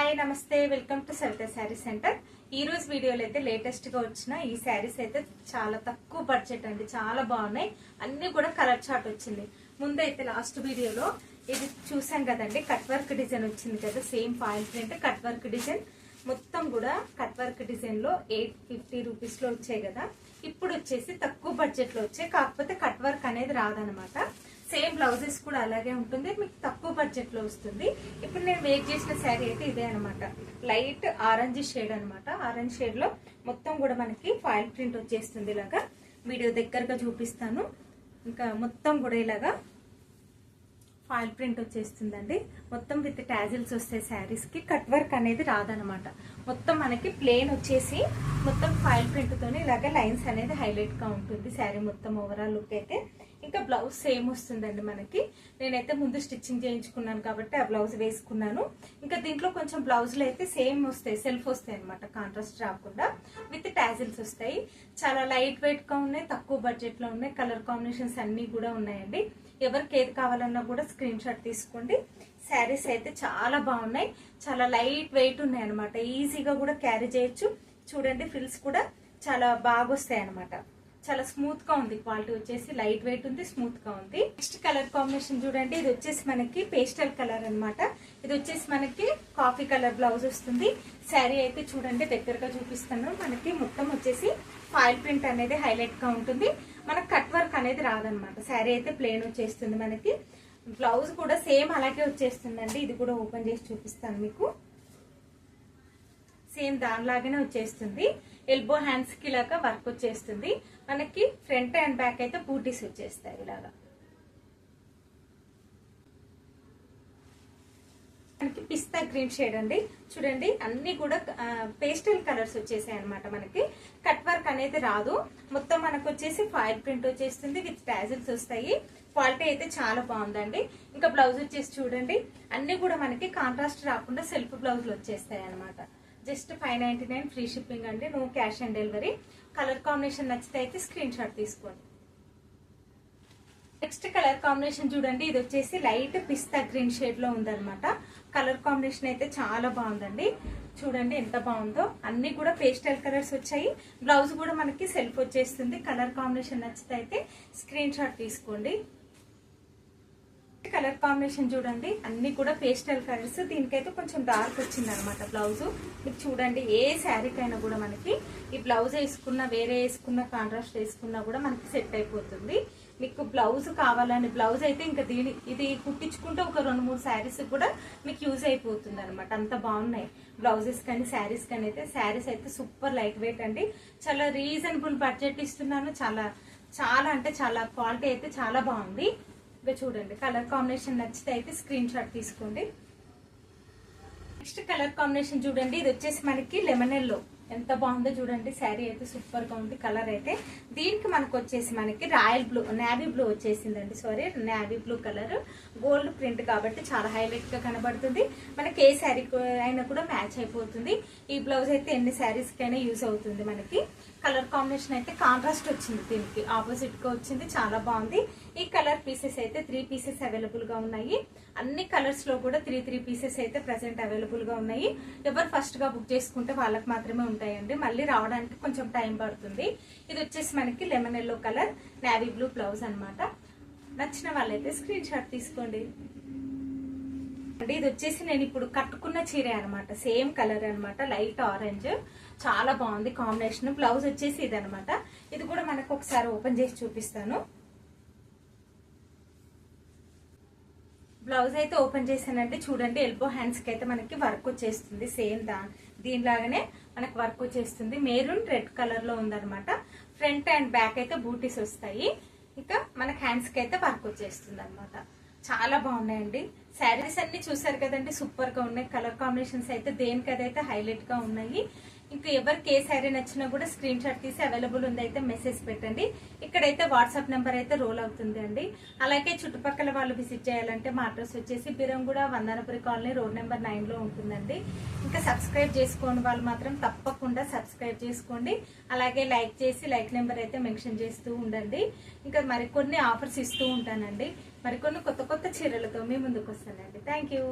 Hi నమస్తే welcome to Savita Saree centre. ఈ రోజు వీడియోలో అయితే లేటెస్ట్ గా వచ్చిన ఈ శారీస్ అయితే చాలా తక్కువ బడ్జెట్ అండి, చాలా బాగున్నాయి. అన్ని కూడా కలర్ చార్ట్ వచ్చింది. ముందైతే లాస్ట్ వీడియోలో ఇది చూసాం కదండి, కట్ వర్క్ డిజైన్ వచ్చింది కదా, same foil print cut work design, మొత్తం కూడా కట్ వర్క్ డిజైన్ లో 850 రూపీస్ లో వచ్చాయి కదా. ఇప్పుడు వచ్చేసి తక్కువ బడ్జెట్ లో వచ్చాయి, కాకపోతే కట్ వర్క్ అనేది రాదనమాట. సేమ్ బ్లౌజెస్ కూడా అలాగే ఉంటుంది, మీకు తక్కువ బడ్జెట్ లో వస్తుంది. ఇప్పుడు నేను వేర్ చేసిన శారీ అయితే ఇదే అనమాట, లైట్ ఆరెంజ్ షేడ్ అనమాట. ఆరెంజ్ షేడ్ లో మొత్తం కూడా మనకి ఫాయిల్ ప్రింట్ వచ్చేస్తుంది. ఇలాగా వీడియో దగ్గరగా చూపిస్తాను. ఇంకా మొత్తం కూడా ఇలాగా ఫాయిల్ ప్రింట్ వచ్చేస్తుందండి. మొత్తం విత్ టాజిల్స్ వస్తాయి శారీస్ కి. కట్ వర్క్ అనేది రాదనమాట. మొత్తం మనకి ప్లేన్ వచ్చేసి మొత్తం ఫాయిల్ ప్రింట్ తోనే ఇలాగ లైన్స్ అనేది హైలైట్ గా ఉంటుంది శారీ మొత్తం ఓవరాల్ లుక్ అయితే. ఇంకా బ్లౌజ్ సేమ్ వస్తుందండి మనకి. నేనైతే ముందు స్టిచ్చింగ్ చేయించుకున్నాను కాబట్టి ఆ బ్లౌజ్ వేసుకున్నాను. ఇంకా దీంట్లో కొంచెం బ్లౌజులు అయితే సేమ్ వస్తాయి, సెల్ఫ్ వస్తాయి అనమాట, కాంట్రాస్ట్ రాకుండా విత్ టాజిల్స్ వస్తాయి. చాలా లైట్ వెయిట్ గా ఉన్నాయి, తక్కువ బడ్జెట్ లో ఉన్నాయి. కలర్ కాంబినేషన్స్ అన్ని కూడా ఉన్నాయండి. ఎవరికి ఏది కావాలన్నా కూడా స్క్రీన్ షాట్ తీసుకోండి. శారీస్ అయితే చాలా బాగున్నాయి, చాలా లైట్ వెయిట్ ఉన్నాయి అనమాట. ఈజీగా కూడా క్యారీ చేయొచ్చు. చూడండి ఫ్రిల్స్ కూడా చాలా బాగా వస్తాయి అనమాట. చాలా స్మూత్ గా ఉంది, క్వాలిటీ వచ్చేసి లైట్ వెయిట్ ఉంది, స్మూత్ గా ఉంది. నెక్స్ట్ కలర్ కాంబినేషన్ చూడండి, ఇది వచ్చేసి మనకి పేస్టల్ కలర్ అనమాట. ఇది వచ్చేసి మనకి కాఫీ కలర్ బ్లౌజ్ వస్తుంది. శారీ అయితే చూడండి దగ్గరగా చూపిస్తాను. మనకి మొత్తం వచ్చేసి ఫాయిల్ ప్రింట్ అనేది హైలైట్ గా ఉంటుంది. మనకు కట్ వర్క్ అనేది రాదనమాట. శారీ అయితే ప్లేన్ వచ్చేస్తుంది మనకి. బ్లౌజ్ కూడా సేమ్ అలాగే వచ్చేస్తుందండి. ఇది కూడా ఓపెన్ చేసి చూపిస్తాను మీకు. సేమ్ దానిలాగానే వచ్చేస్తుంది. ఎల్బో హ్యాండ్స్ కి ఇలాగా వర్క్ వచ్చేస్తుంది. మనకి ఫ్రంట్ అండ్ బ్యాక్ అయితే బూటీస్ వచ్చేస్తాయి ఇలాగా. మనకి పిస్తా గ్రీన్ షేడ్ అండి. చూడండి అన్ని కూడా పేస్టల్ కలర్స్ వచ్చేసాయి అనమాట. మనకి కట్ వర్క్ అనేది రాదు. మొత్తం మనకు వచ్చేసి ఫాయిల్ ప్రింట్ వచ్చేస్తుంది, విత్ టాజిల్స్ వస్తాయి. క్వాలిటీ అయితే చాలా బాగుందండి. ఇంకా బ్లౌజ్ వచ్చేసి చూడండి, అన్ని కూడా మనకి కాంట్రాస్ట్ రాకుండా సెల్ఫ్ బ్లౌజులు వచ్చేస్తాయి అనమాట. జస్ట్ 599 ఫ్రీ షిప్పింగ్ అండి, no cash on delivery. Colour combination నచ్చితే అయితే స్క్రీన్ షాట్ తీసుకోండి. నెక్స్ట్ కలర్ కాంబినేషన్ చూడండి, ఇది వచ్చేసి లైట్ పిస్తా గ్రీన్ షేడ్ లో ఉందన్నమాట. కలర్ కాంబినేషన్ అయితే చాలా బాగుందండి. చూడండి ఎంత బాగుందో. అన్ని కూడా పేస్టల్ కలర్స్ వచ్చాయి. బ్లౌజ్ కూడా మనకి సెల్ఫ్ వచ్చేస్తుంది. కలర్ కాంబినేషన్ నచ్చితే అయితే స్క్రీన్ షాట్ తీసుకోండి. కలర్ కాంబినేషన్ చూడండి, అన్ని కూడా పేస్టల్ కలర్స్. దీనికైతే కొంచెం డార్క్ వచ్చింది అనమాట బ్లౌజ్. మీకు చూడండి ఏ శారీకైనా కూడా మనకి ఈ బ్లౌజ్ వేసుకున్నా, వేరే వేసుకున్నా, కాంట్రాస్ట్ వేసుకున్నా కూడా మనకి సెట్ అయిపోతుంది. మీకు బ్లౌజ్ కావాలని బ్లౌజ్ అయితే ఇంకా ఇది కుట్టించుకుంటే ఒక 2-3 శారీస్ కూడా మీకు యూజ్ అయిపోతుంది అనమాట. అంత బాగున్నాయి బ్లౌజెస్ కానీ శారీస్ కానీ. అయితే శారీస్ అయితే సూపర్ లైట్ వెయిట్ అండి. చాలా రీజనబుల్ బడ్జెట్ ఇస్తున్నాను. చాలా చాలా అంటే చాలా క్వాలిటీ అయితే చాలా బాగుంది. చూడండి కలర్ కాంబినేషన్ నచ్చితే అయితే స్క్రీన్ షాట్ తీసుకోండి. నెక్స్ట్ కలర్ కాంబినేషన్ చూడండి, ఇది వచ్చేసి మనకి లెమన్ ఎల్లో. ఎంత బాగుందో చూడండి. శారీ అయితే సూపర్ గా ఉంది. కలర్ అయితే దీనికి మనకు వచ్చేసి మనకి రాయల్ బ్లూ, నావీ బ్లూ వచ్చేసిందండి. Sorry, navy blue colour gold print కాబట్టి చాలా హైలైట్ గా కనబడుతుంది. మనకి ఏ శారీ అయినా కూడా మ్యాచ్ అయిపోతుంది. ఈ బ్లౌజ్ అయితే ఎన్ని శారీస్ కైనా యూజ్ అవుతుంది మనకి. కలర్ కాంబినేషన్ అయితే కాంట్రాస్ట్ వచ్చింది, దీనికి ఆపోజిట్ గా వచ్చింది. చాలా బాగుంది. ఈ కలర్ పీసెస్ అయితే 3 పీసెస్ అవైలబుల్ గా ఉన్నాయి. అన్ని కలర్స్ లో కూడా 3 పీసెస్ అయితే ప్రెసెంట్ అవైలబుల్ గా ఉన్నాయి. ఎవరు ఫస్ట్ గా బుక్ చేసుకుంటే వాళ్ళకి మాత్రమే ఉంటాయండి, మళ్ళీ రావడానికి కొంచెం టైం పడుతుంది. ఇది వచ్చేసి మనకి lemon yellow colour, navy blue blouse అనమాట. నచ్చిన వాళ్ళైతే స్క్రీన్ షాట్ తీసుకోండి. అంటే ఇది వచ్చేసి నేను ఇప్పుడు కట్టుకున్న చీర అనమాట, సేమ్ కలర్ అనమాట, లైట్ ఆరెంజ్. చాలా బాగుంది కాంబినేషన్. బ్లౌజ్ వచ్చేసి ఇది అనమాట. ఇది కూడా మనకు ఒకసారి ఓపెన్ చేసి చూపిస్తాను. బ్లౌజ్ అయితే ఓపెన్ చేశానంటే చూడండి, ఎల్బో హ్యాండ్స్ కి అయితే మనకి వర్క్ వచ్చేస్తుంది. సేమ్ దీనిలాగానే మనకి వర్క్ వచ్చేస్తుంది. మెరూన్ రెడ్ కలర్ లో ఉందన్నమాట. ఫ్రంట్ అండ్ బ్యాక్ అయితే బూటీస్ వస్తాయి. ఇంకా మనకి హ్యాండ్స్ కి అయితే వర్క్ వచ్చేస్తుంది అనమాట. చాలా బాగున్నాయండి. శారీస్ అన్ని చూసారు కదండి, సూపర్ గా ఉన్నాయి. కలర్ కాంబినేషన్స్ అయితే దేనికి అదైతే హైలైట్ గా ఉన్నాయి. ఇంకా ఎవరికి ఏ శారీ నచ్చినా కూడా స్క్రీన్ షాట్ తీసి అవైలబుల్ ఉంది అయితే మెసేజ్ పెట్టండి. ఇక్కడైతే వాట్సాప్ నెంబర్ అయితే రోల్ అవుతుంది అండి. అలాగే చుట్టుపక్కల వాళ్ళు విజిట్ చేయాలంటే మా అడ్రస్ వచ్చేసి Biranguda Vandanapuri colony, road number 9 లో ఉంటుందండి. ఇంకా సబ్స్క్రైబ్ చేసుకోండి వాళ్ళు మాత్రం తప్పకుండా సబ్స్క్రైబ్ చేసుకోండి. అలాగే లైక్ చేసి లైక్ నెంబర్ అయితే మెన్షన్ చేస్తూ ఉండండి. ఇంకా మరికొన్ని ఆఫర్స్ ఇస్తూ ఉంటానండి. మరికొన్ని కొత్త కొత్త చీరలతో మీ ముందుకు వస్తానండి. Thank you.